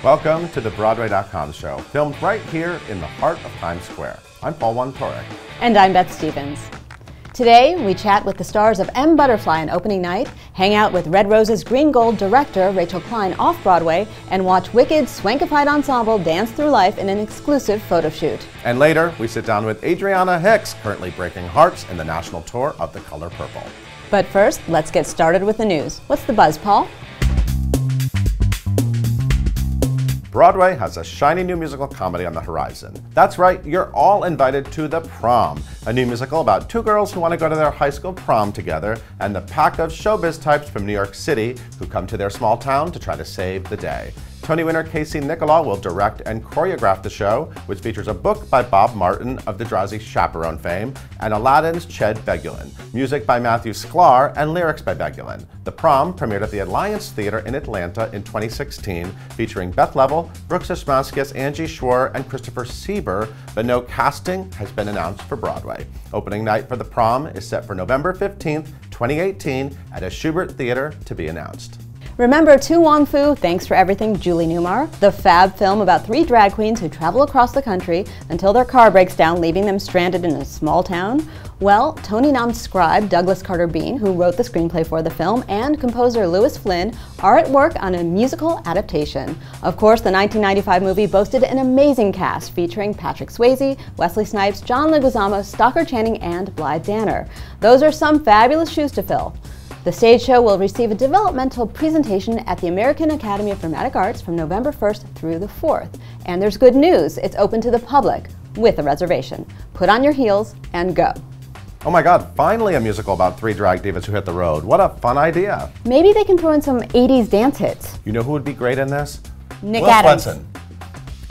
Welcome to the Broadway.com show, filmed right here in the heart of Times Square. I'm Paul Torek. And I'm Beth Stevens. Today, we chat with the stars of M.BUTTERFLY on opening night, hang out with Red Rose's Green Gold director Rachel Klein off-Broadway, and watch Wicked's swankified ensemble dance through life in an exclusive photo shoot. And later, we sit down with Adriana Hicks, currently breaking hearts in the national tour of The Color Purple. But first, let's get started with the news. What's the buzz, Paul? Broadway has a shiny new musical comedy on the horizon. That's right, you're all invited to The Prom, a new musical about two girls who want to go to their high school prom together and the pack of showbiz types from New York City who come to their small town to try to save the day. Tony winner Casey Nicholaw will direct and choreograph the show, which features a book by Bob Martin of the Drowsy Chaperone fame, and Aladdin's Ched Begulin, music by Matthew Sklar, and lyrics by Begulin. The Prom premiered at the Alliance Theater in Atlanta in 2016, featuring Beth Level, Brooks Ashmanskas, Angie Schwer, and Christopher Sieber, but no casting has been announced for Broadway. Opening night for The Prom is set for November 15th, 2018 at a Schubert Theater to be announced. Remember Tu Wong Fu, Thanks for Everything, Julie Newmar? The fab film about three drag queens who travel across the country until their car breaks down, leaving them stranded in a small town? Well, Tony-nominated scribe Douglas Carter Beane, who wrote the screenplay for the film, and composer Louis Flynn are at work on a musical adaptation. Of course, the 1995 movie boasted an amazing cast featuring Patrick Swayze, Wesley Snipes, John Leguizamo, Stockard Channing, and Blythe Danner. Those are some fabulous shoes to fill. The stage show will receive a developmental presentation at the American Academy of Dramatic Arts from November 1st through the 4th. And there's good news, it's open to the public with a reservation. Put on your heels and go. Oh my God, finally a musical about three drag divas who hit the road. What a fun idea. Maybe they can throw in some 80s dance hits. You know who would be great in this? Nick Adams. Swenson.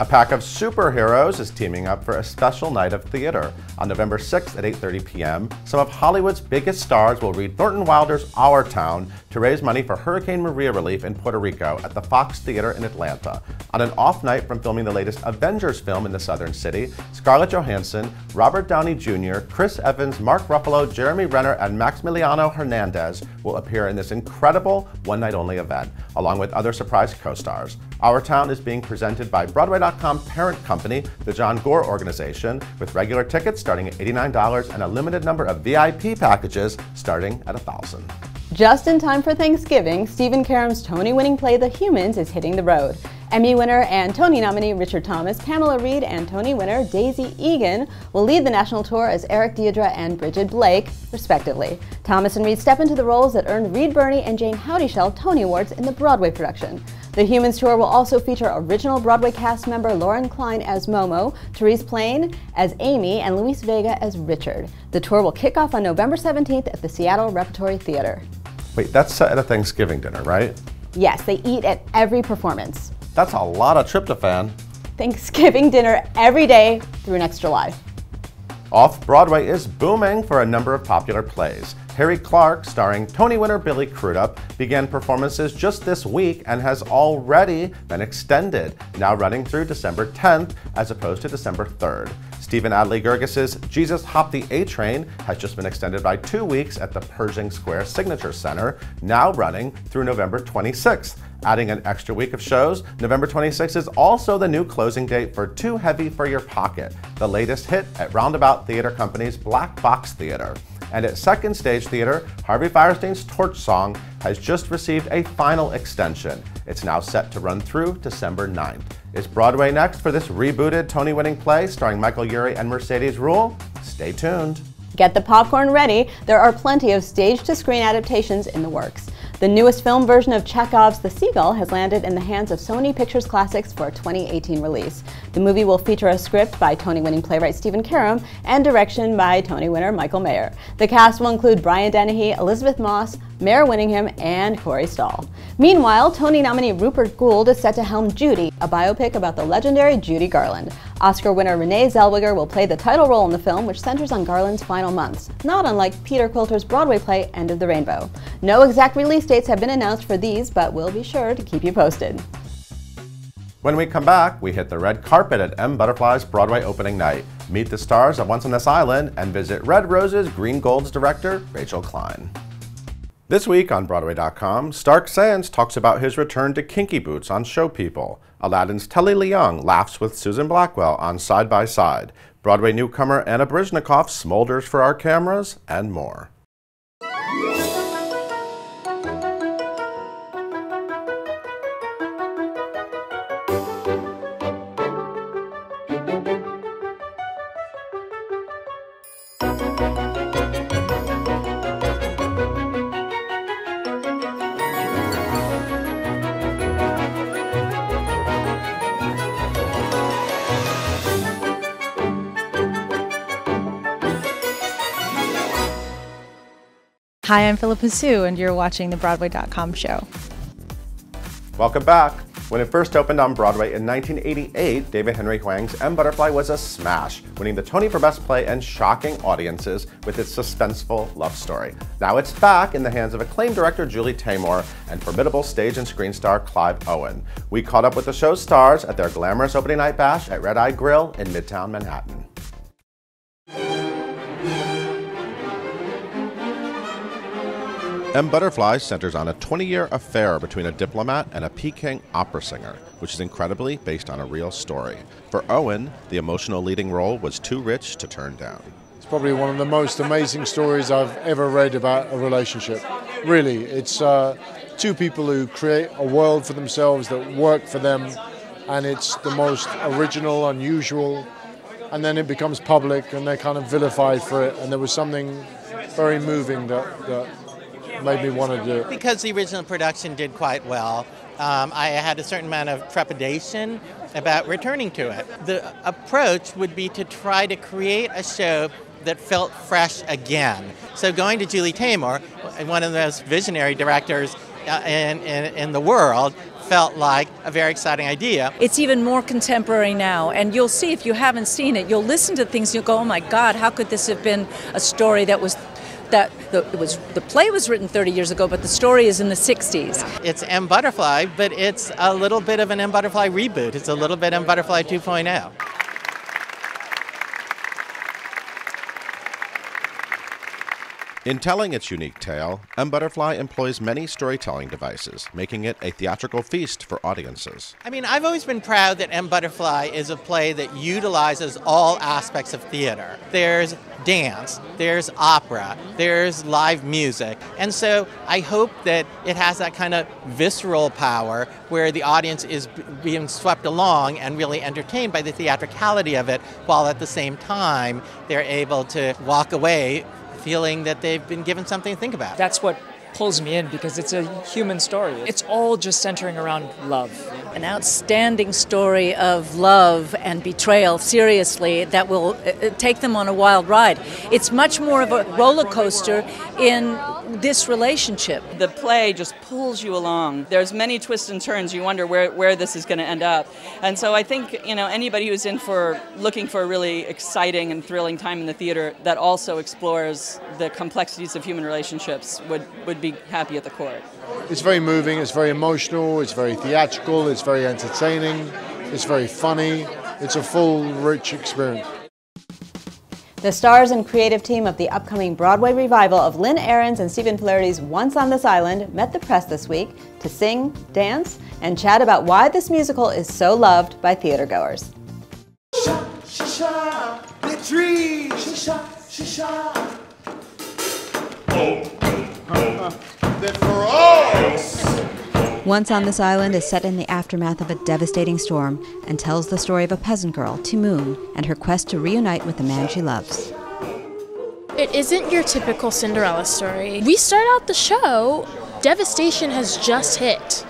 A pack of superheroes is teaming up for a special night of theater. On November 6th at 8:30 p.m., some of Hollywood's biggest stars will read Thornton Wilder's Our Town to raise money for Hurricane Maria relief in Puerto Rico at the Fox Theater in Atlanta. On an off night from filming the latest Avengers film in the Southern City, Scarlett Johansson, Robert Downey Jr., Chris Evans, Mark Ruffalo, Jeremy Renner, and Maximiliano Hernandez will appear in this incredible one-night-only event, along with other surprise co-stars. Our Town is being presented by Broadway.com parent company, the John Gore Organization, with regular tickets starting at $89 and a limited number of VIP packages starting at $1,000. Just in time for Thanksgiving, Stephen Karam's Tony-winning play The Humans is hitting the road. Emmy winner and Tony nominee Richard Thomas, Pamela Reed, and Tony winner Daisy Egan will lead the national tour as Eric Deidre and Bridget Blake, respectively. Thomas and Reed step into the roles that earned Reed Birney and Jane Howdyshell Tony Awards in the Broadway production. The Humans tour will also feature original Broadway cast member Lauren Klein as Momo, Therese Plain as Amy, and Luis Vega as Richard. The tour will kick off on November 17th at the Seattle Repertory Theater. Wait, that's set at a Thanksgiving dinner, right? Yes, they eat at every performance. That's a lot of tryptophan. Thanksgiving dinner every day through next July. Off-Broadway is booming for a number of popular plays. Harry Clark, starring Tony winner Billy Crudup, began performances just this week and has already been extended, now running through December 10th as opposed to December 3rd. Stephen Adly Gergis's Jesus Hop the A-Train has just been extended by 2 weeks at the Pershing Square Signature Center, now running through November 26th. Adding an extra week of shows, November 26th is also the new closing date for Too Heavy for Your Pocket, the latest hit at Roundabout Theater Company's Black Box Theater. And at Second Stage Theater, Harvey Firestein's Torch Song has just received a final extension. It's now set to run through December 9th. Is Broadway next for this rebooted Tony-winning play starring Michael Urie and Mercedes Ruehl? Stay tuned. Get the popcorn ready. There are plenty of stage-to-screen adaptations in the works. The newest film version of Chekhov's The Seagull has landed in the hands of Sony Pictures Classics for a 2018 release. The movie will feature a script by Tony-winning playwright Stephen Karam and direction by Tony winner Michael Mayer. The cast will include Brian Dennehy, Elizabeth Moss, Mare Winningham, and Corey Stahl. Meanwhile, Tony nominee Rupert Gould is set to helm Judy, a biopic about the legendary Judy Garland. Oscar winner Renee Zellweger will play the title role in the film, which centers on Garland's final months, not unlike Peter Quilter's Broadway play End of the Rainbow. No exact release dates have been announced for these, but we'll be sure to keep you posted. When we come back, we hit the red carpet at M.BUTTERFLY's Broadway opening night, meet the stars of Once on This Island, and visit Red Rose's Green Gold's director, Rachel Klein. This week on Broadway.com, Stark Sands talks about his return to Kinky Boots on Show People. Aladdin's Telly Leung laughs with Susan Blackwell on Side by Side. Broadway newcomer Anna Baryshnikov smolders for our cameras, and more. Hi, I'm Philippa Sue, and you're watching the Broadway.com show. Welcome back. When it first opened on Broadway in 1988, David Henry Hwang's M.BUTTERFLY was a smash, winning the Tony for Best Play and shocking audiences with its suspenseful love story. Now it's back in the hands of acclaimed director Julie Taymor and formidable stage and screen star Clive Owen. We caught up with the show's stars at their glamorous opening night bash at Red Eye Grill in Midtown Manhattan. M.BUTTERFLY centers on a 20-year affair between a diplomat and a Peking opera singer, which is incredibly based on a real story. For Owen, the emotional leading role was too rich to turn down. It's probably one of the most amazing stories I've ever read about a relationship. Really, it's two people who create a world for themselves that work for them, and it's the most original, unusual, and then it becomes public and they're kind of vilified for it, and there was something very moving that made me want to do it. Because the original production did quite well, I had a certain amount of trepidation about returning to it. The approach would be to try to create a show that felt fresh again. So going to Julie Taymor, one of the most visionary directors in the world, felt like a very exciting idea. It's even more contemporary now, and you'll see, if you haven't seen it, you'll listen to things, you'll go, oh my God, how could this have been a story that was the play was written 30 years ago, but the story is in the 60s. It's M.BUTTERFLY, but it's a little bit of an M.BUTTERFLY reboot. It's a little bit M.BUTTERFLY 2.0. In telling its unique tale, M.BUTTERFLY employs many storytelling devices, making it a theatrical feast for audiences. I mean, I've always been proud that M.BUTTERFLY is a play that utilizes all aspects of theater. There's dance, there's opera, there's live music. And so I hope that it has that kind of visceral power where the audience is being swept along and really entertained by the theatricality of it, while at the same time they're able to walk away feeling that they've been given something to think about. That's what pulls me in, because it's a human story. It's all just centering around love. An outstanding story of love and betrayal, seriously, that will take them on a wild ride. It's much more of a roller coaster in this relationship. The play just pulls you along. There's many twists and turns. You wonder where this is going to end up. And so I think, anybody who's looking for a really exciting and thrilling time in the theater that also explores the complexities of human relationships would be happy at the court. It's very moving, it's very emotional, it's very theatrical, it's very entertaining, it's very funny. It's a full, rich experience. The stars and creative team of the upcoming Broadway revival of Lynn Ahrens and Stephen Flaherty's Once on This Island met the press this week to sing, dance, and chat about why this musical is so loved by theatergoers. Once on This Island is set in the aftermath of a devastating storm and tells the story of a peasant girl, Ti-Moon, and her quest to reunite with the man she loves. It isn't your typical Cinderella story. We start out the show, devastation has just hit.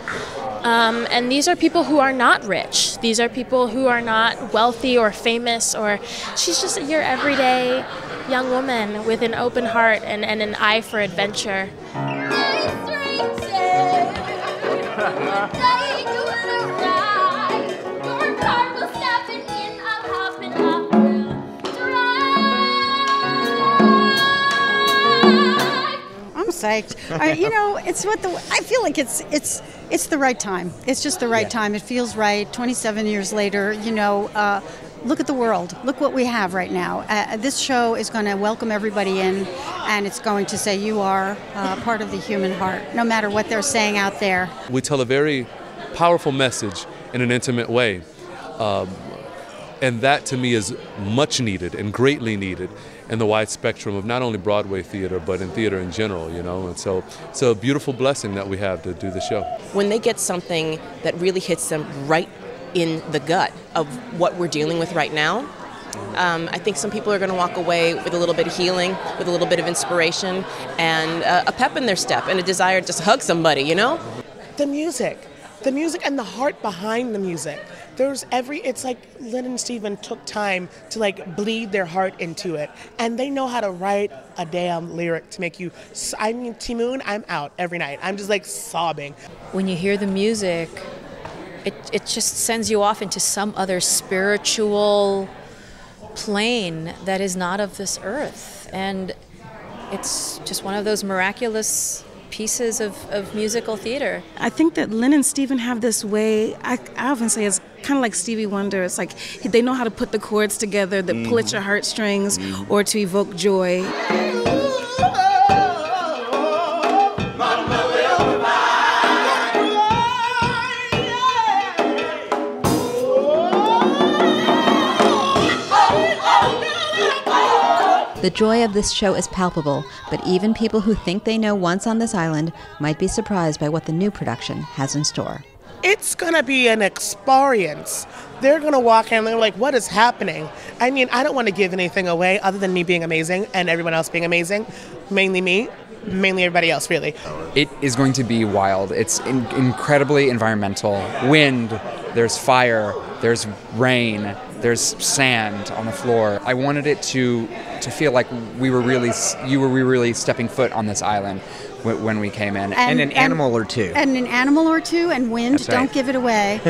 And these are people who are not rich. These are people who are not wealthy or famous, or she's just your everyday young woman with an open heart and an eye for adventure. I'm psyched. It's what I feel like it's the right time. It's just the right time. It feels right. 27 years later, look at the world. Look what we have right now. This show is going to welcome everybody in, and it's going to say you are part of the human heart, no matter what they're saying out there. We tell a very powerful message in an intimate way. And that to me is much needed and greatly needed in the wide spectrum of not only Broadway theater, but in theater in general, you know. And so it's a beautiful blessing that we have to do the show. When they get something that really hits them right in the gut of what we're dealing with right now, I think some people are going to walk away with a little bit of healing, with a little bit of inspiration, and a pep in their step, and a desire to just hug somebody, you know? The music and the heart behind the music. It's like Lynn and Steven took time to like bleed their heart into it, and they know how to write a damn lyric to make you, I mean, Timoon, I'm out every night. I'm just like sobbing. When you hear the music, it just sends you off into some other spiritual plane that is not of this earth, and it's just one of those miraculous pieces of musical theater. I think that Lynn and Steven have this way, I often say it's kind of like Stevie Wonder. It's like they know how to put the chords together that pull at your heartstrings or to evoke joy. The joy of this show is palpable, but even people who think they know Once on This Island might be surprised by what the new production has in store. It's gonna be an experience. They're gonna walk in and they're like, what is happening? I mean, I don't want to give anything away other than me being amazing and everyone else being amazing. Mainly me, mainly everybody else, really. It is going to be wild. It's incredibly environmental. Wind, there's fire, there's rain, there's sand on the floor. I wanted it to feel like you were really stepping foot on this island when we came in. And an animal or two. And an animal or two, and wind. That's right. Don't give it away.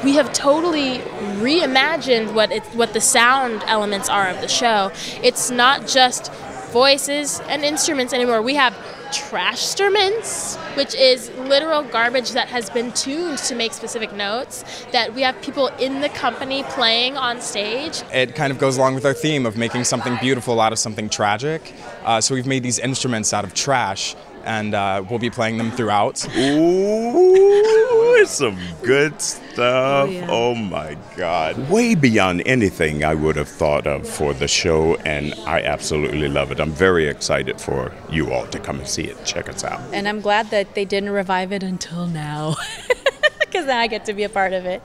We have totally reimagined what the sound elements are of the show. It's not just voices and instruments anymore. We have trash-struments, which is literal garbage that has been tuned to make specific notes, that we have people in the company playing on stage. It kind of goes along with our theme of making something beautiful out of something tragic. So we've made these instruments out of trash, and we'll be playing them throughout. Ooh, it's some good stuff. Oh my God. Way beyond anything I would have thought of for the show, and I absolutely love it. I'm very excited for you all to come and see it. Check us out. And I'm glad that they didn't revive it until now, because then I get to be a part of it.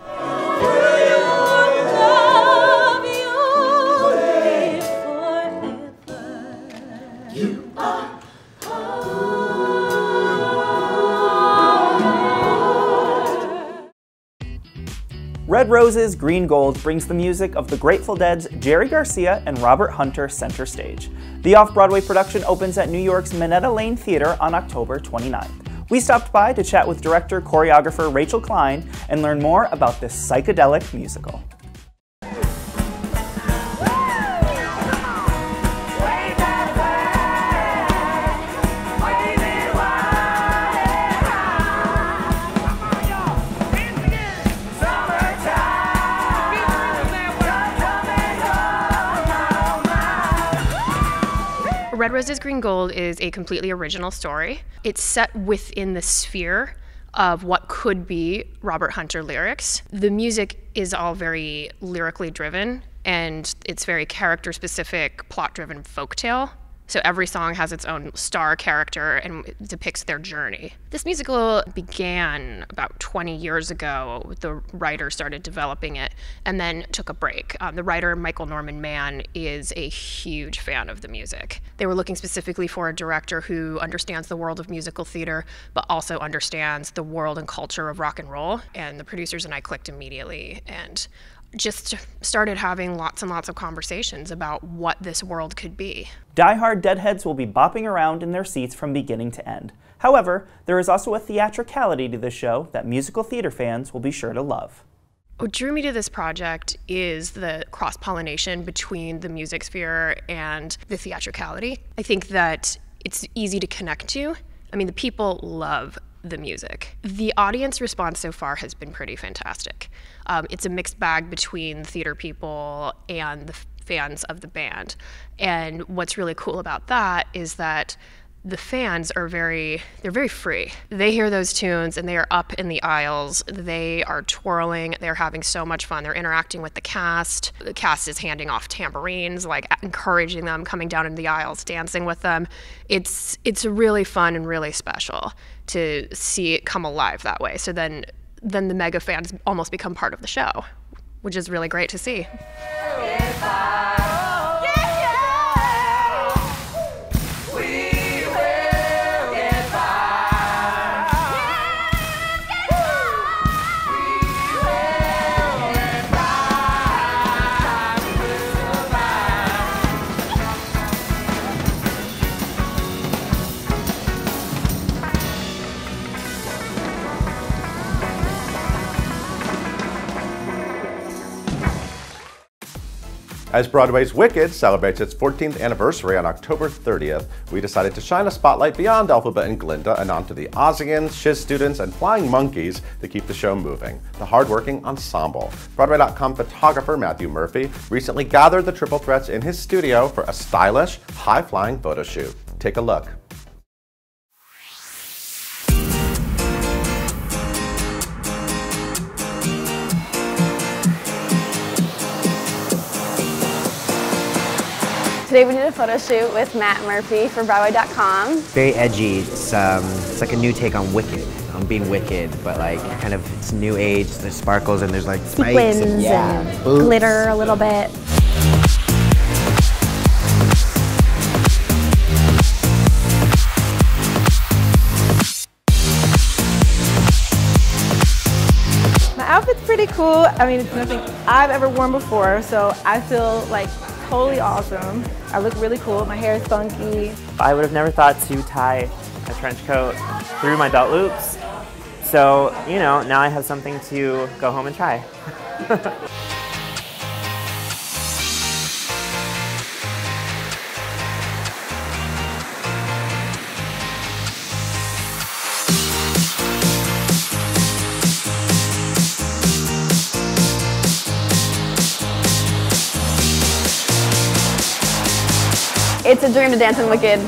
Red Roses, Green Gold brings the music of the Grateful Dead's Jerry Garcia and Robert Hunter center stage. The off-Broadway production opens at New York's Minetta Lane Theater on October 29th. We stopped by to chat with director-choreographer Rachel Klein and learn more about this psychedelic musical. Red Roses, Green Gold is a completely original story. It's set within the sphere of what could be Robert Hunter lyrics. The music is all very lyrically driven, and it's very character-specific, plot-driven folktale. So every song has its own star character and depicts their journey. This musical began about 20 years ago. The writer started developing it and then took a break. The writer, Michael Norman Mann, is a huge fan of the music. They were looking specifically for a director who understands the world of musical theater, but also understands the world and culture of rock and roll. And the producers and I clicked immediately and just started having lots and lots of conversations about what this world could be. Die-hard Deadheads will be bopping around in their seats from beginning to end. However, there is also a theatricality to the show that musical theater fans will be sure to love. What drew me to this project is the cross-pollination between the music sphere and the theatricality. I think that it's easy to connect to. I mean, the people love the music. The audience response so far has been pretty fantastic. It's a mixed bag between theater people and the fans of the band. And what's really cool about that is that the fans are they're very free. They hear those tunes and they are up in the aisles. They are twirling. They're having so much fun. They're interacting with the cast. The cast is handing off tambourines, like encouraging them, coming down into the aisles, dancing with them. It's really fun and really special to see it come alive that way. So then the mega fans almost become part of the show, which is really great to see. As Broadway's Wicked celebrates its 14th anniversary on October 30th, we decided to shine a spotlight beyond Elphaba and Glinda and onto the Ozians, Shiz students, and flying monkeys to keep the show moving, the hard-working ensemble. Broadway.com photographer Matthew Murphy recently gathered the triple threats in his studio for a stylish, high-flying photo shoot. Take a look. Today we did a photo shoot with Matt Murphy for Broadway.com. Very edgy. It's like a new take on Wicked. On being wicked, but like kind of it's new age. There's sparkles and there's like spikes Sequins and glitter a little bit. My outfit's pretty cool. I mean, it's nothing I've ever worn before, so I feel like totally awesome. I look really cool. My hair is funky. I would have never thought to tie a trench coat through my belt loops. So, you know, now I have something to go home and try. It's a dream to dance in Wicked.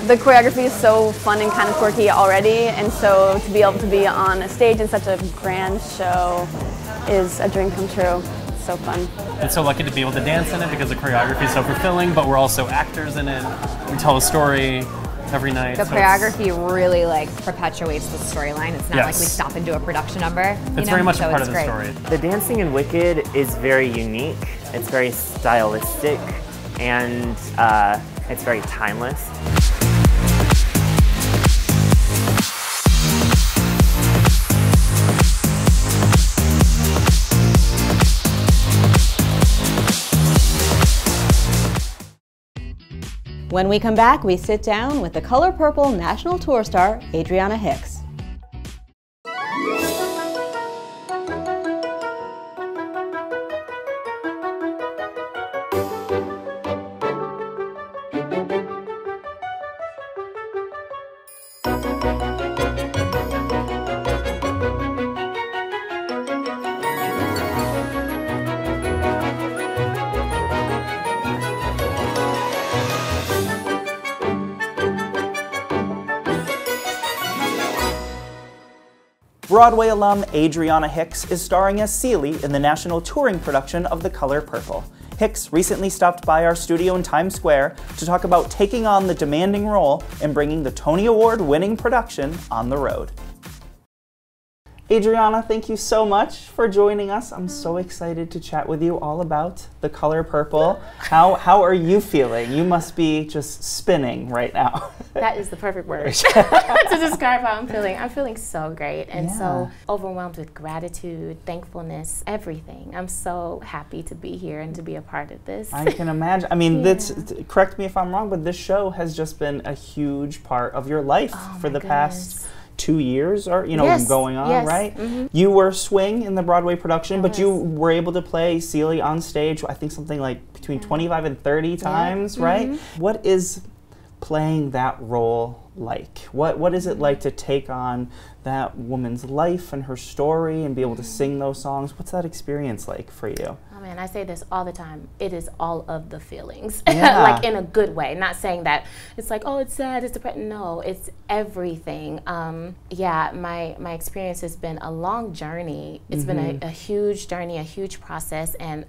The choreography is so fun and kind of quirky already, and so to be able to be on a stage in such a grand show is a dream come true. It's so fun. It's so lucky to be able to dance in it because the choreography is so fulfilling, but we're also actors in it. We tell a story every night. The choreography really like perpetuates the storyline. It's not like we stop and do a production number. It's very much a part of the story. The dancing in Wicked is very unique. It's very stylistic, and it's very timeless. When we come back, we sit down with the Color Purple National Tour star, Adriana Hicks. Broadway alum Adriana Hicks is starring as Celie in the national touring production of The Color Purple. Hicks recently stopped by our studio in Times Square to talk about taking on the demanding role and bringing the Tony Award-winning production on the road. Adriana, thank you so much for joining us. I'm so excited to chat with you all about The Color Purple. How are you feeling? You must be just spinning right now. That is the perfect word to describe how I'm feeling. I'm feeling so great and so overwhelmed with gratitude, thankfulness, everything. I'm so happy to be here and to be a part of this. I can imagine. I mean, correct me if I'm wrong, but this show has just been a huge part of your life for the past 2 years, or going on, right? Mm-hmm. You were Swing in the Broadway production, but you were able to play Celie on stage, I think something like between 25 and 30 times, right? What is playing that role like? What is it like to take on that woman's life and her story and be able to sing those songs? What's that experience like for you? Oh man, I say this all the time. It is all of the feelings, Yeah. like in a good way. Not saying that it's like, oh, it's sad, it's depressing. No, it's everything. Yeah, my experience has been a long journey. It's been a huge journey, a huge process, and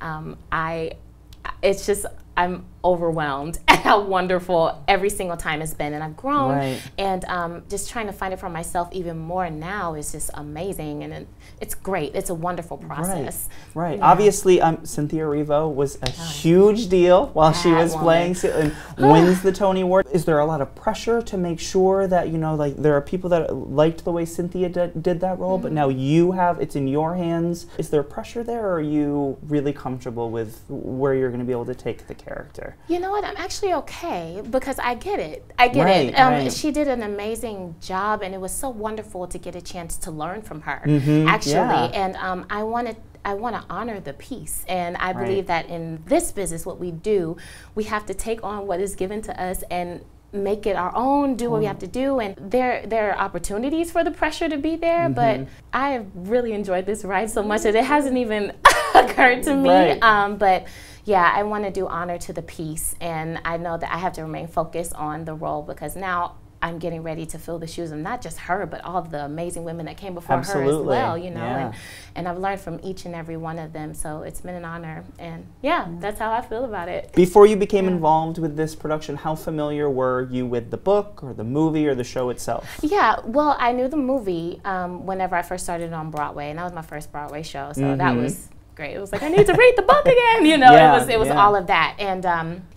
it's just, I'm overwhelmed at how wonderful every single time has been, and I've grown, Right. and just trying to find it for myself even more now is just amazing, and it's great. It's a wonderful process. Right. Yeah. Obviously, Cynthia Erivo was a huge deal while she was playing and wins the Tony Award. Is there a lot of pressure to make sure that, you know, like there are people that liked the way Cynthia did that role, but now it's in your hands. Is there pressure there, or are you really comfortable with where you're going to be able to take the character? You know what? I'm actually okay because I get it. I get it. Right. She did an amazing job, and it was so wonderful to get a chance to learn from her. Actually, and I want to honor the piece, and I believe that in this business, what we do, we have to take on what is given to us and make it our own, do what we have to do, and there are opportunities for the pressure to be there, but I have really enjoyed this ride so much that it hasn't even occurred to me. But yeah, I want to do honor to the piece, and I know that I have to remain focused on the role because now I'm getting ready to fill the shoes of not just her, but all of the amazing women that came before her as well, you know, and I've learned from each and every one of them, so it's been an honor, and yeah, that's how I feel about it. Before you became involved with this production, how familiar were you with the book or the movie or the show itself? Yeah, well, I knew the movie whenever I first started on Broadway, and that was my first Broadway show, so that was great. It was like, I need to read the book again, you know. It was all of that, and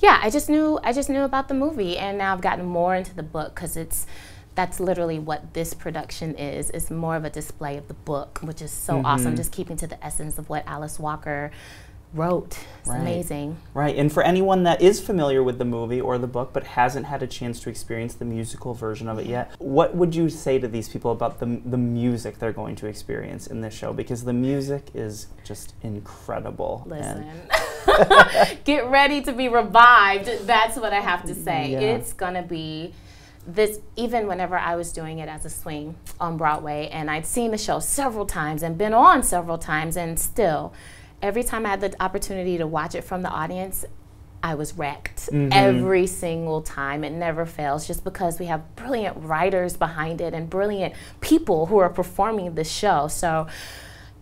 yeah, I just knew about the movie, and now I've gotten more into the book because that's literally what this production is. It's more of a display of the book, which is so awesome. Just keeping to the essence of what Alice Walker wrote. It's amazing. Right, and for anyone that is familiar with the movie or the book but hasn't had a chance to experience the musical version of it yet, what would you say to these people about the music they're going to experience in this show? Because the music is just incredible. Listen, get ready to be revived. That's what I have to say. It's gonna be this, even whenever I was doing it as a swing on Broadway, and I'd seen the show several times and been on several times, and still, every time I had the opportunity to watch it from the audience, I was wrecked every single time. It never fails, just because we have brilliant writers behind it and brilliant people who are performing the show. So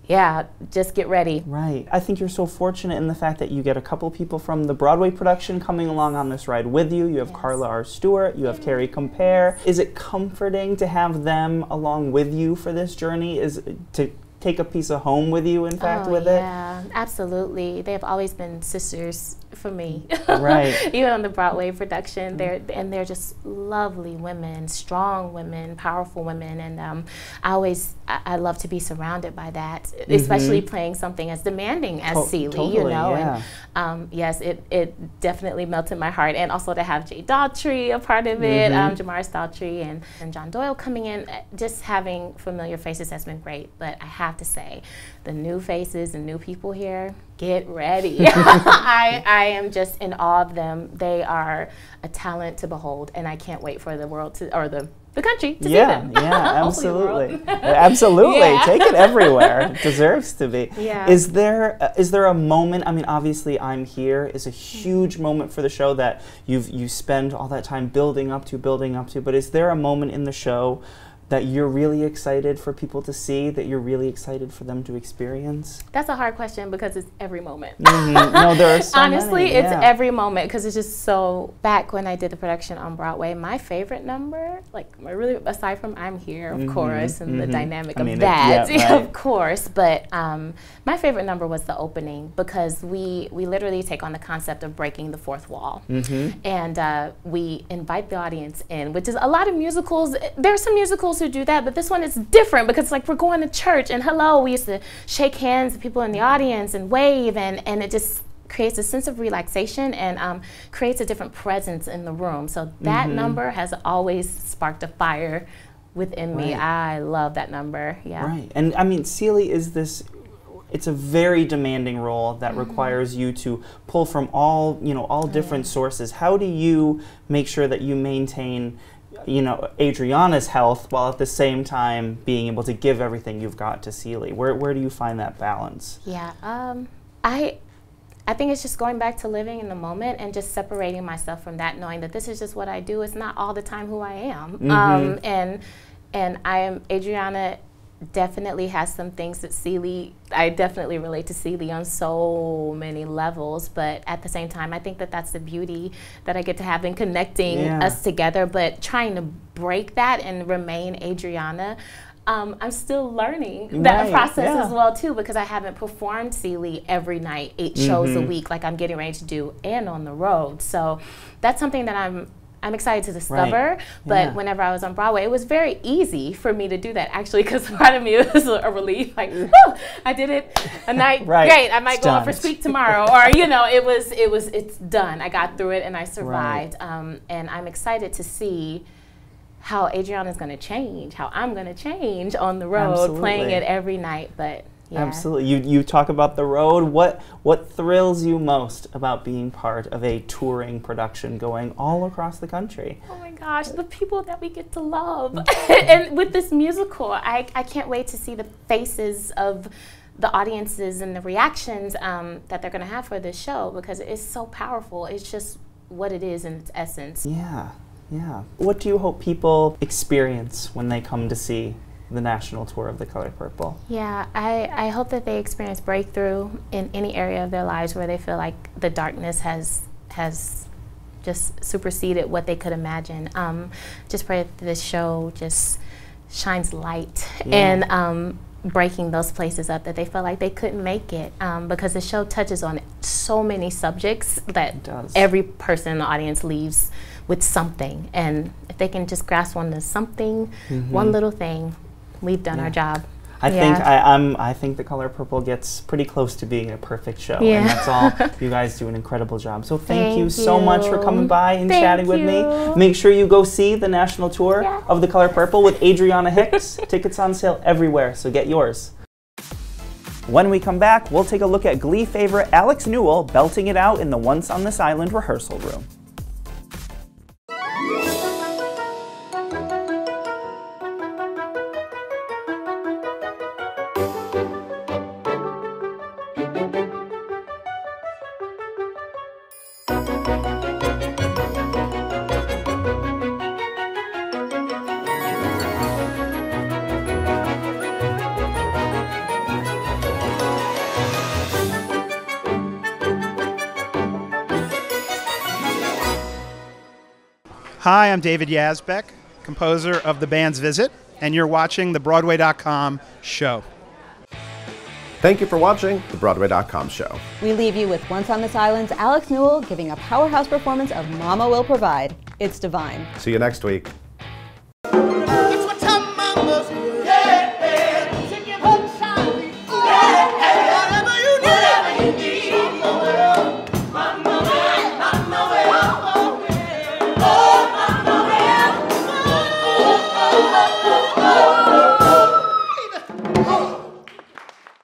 yeah, just get ready. Right. I think you're so fortunate in the fact that you get a couple people from the Broadway production coming along on this ride with you. You have Carla R. Stewart, you have Carrie Compare. Is it comforting to have them along with you for this journey? Is to take a piece of home with you, in fact, with it? Yeah, absolutely. They've always been sisters for me. Right. Even on the Broadway production, they're just lovely women, strong women, powerful women, and I love to be surrounded by that, especially playing something as demanding as Celie, you know. And yes, it definitely melted my heart, and also to have Jay Daughtry a part of it, Jamaris Daughtry and John Doyle coming in, just having familiar faces has been great. But I have to say, the new faces and new people here, get ready. I am just in awe of them. They are a talent to behold, and I can't wait for the world to, or the country to see them. Yeah, absolutely. Absolutely. Take it everywhere. It deserves to be. Yeah. Is there a moment, I mean, obviously I'm Here is a huge moment for the show that you spend all that time building up to, but is there a moment in the show that you're really excited for people to see, that you're really excited for them to experience? That's a hard question because it's every moment. No, there are so honestly, many, it's every moment because it's just so. Back when I did the production on Broadway, my favorite number, like really aside from I'm Here, of course, and the dynamic of that, of course, but my favorite number was the opening because we literally take on the concept of breaking the fourth wall, and we invite the audience in, which is a lot of musicals. There are some musicals who do that, but this one is different because like we're going to church and hello, we used to shake hands with people in the audience and wave, and it just creates a sense of relaxation and creates a different presence in the room. So that number has always sparked a fire within me. I love that number. Yeah. Right. And I mean, Celie is this, it's a very demanding role that requires you to pull from all different sources. How do you make sure that you maintain you know, Adriana's health while at the same time being able to give everything you've got to Celie? Where do you find that balance? Yeah, I think it's just going back to living in the moment and just separating myself from that, knowing that this is just what I do. It's not all the time who I am. And Adriana definitely has some things that Celie, I definitely relate to Celie on so many levels, but at the same time, I think that that's the beauty that I get to have in connecting us together, but trying to break that and remain Adriana. I'm still learning that process as well too, because I haven't performed Celie every night, 8 shows a week like I'm getting ready to do, and on the road. So that's something that I'm excited to discover, but whenever I was on Broadway, it was very easy for me to do that, actually, because part of me was a relief, like, whew, I did it a night, great, I might go on for Squeak tomorrow, or, you know, it's done. I got through it and I survived, and I'm excited to see how Adriana's going to change, how I'm going to change on the road, playing it every night, but yeah. Absolutely. You talk about the road. What thrills you most about being part of a touring production going all across the country? Oh my gosh, the people that we get to love. And with this musical, I can't wait to see the faces of the audiences and the reactions that they're going to have for this show, because it's so powerful. It's just what it is in its essence. Yeah, yeah. What do you hope people experience when they come to see the national tour of The Color Purple? Yeah, I hope that they experience breakthrough in any area of their lives where they feel like the darkness has just superseded what they could imagine. Just pray that this show just shines light and breaking those places up that they felt like they couldn't make it, because the show touches on so many subjects that every person in the audience leaves with something, and if they can just grasp on to something, one little thing, we've done our job. I think The Color Purple gets pretty close to being a perfect show, and that's all. You guys do an incredible job. So thank you so much for coming by and chatting with me. Make sure you go see the national tour of The Color Purple with Adriana Hicks. Tickets on sale everywhere, so get yours. When we come back, we'll take a look at Glee favorite Alex Newell belting it out in the Once on This Island rehearsal room. Hi, I'm David Yazbek, composer of the band's Visit, and you're watching the Broadway.com show. Thank you for watching the Broadway.com show. We leave you with Once on This Island's Alex Newell giving a powerhouse performance of Mama Will Provide. It's divine. See you next week.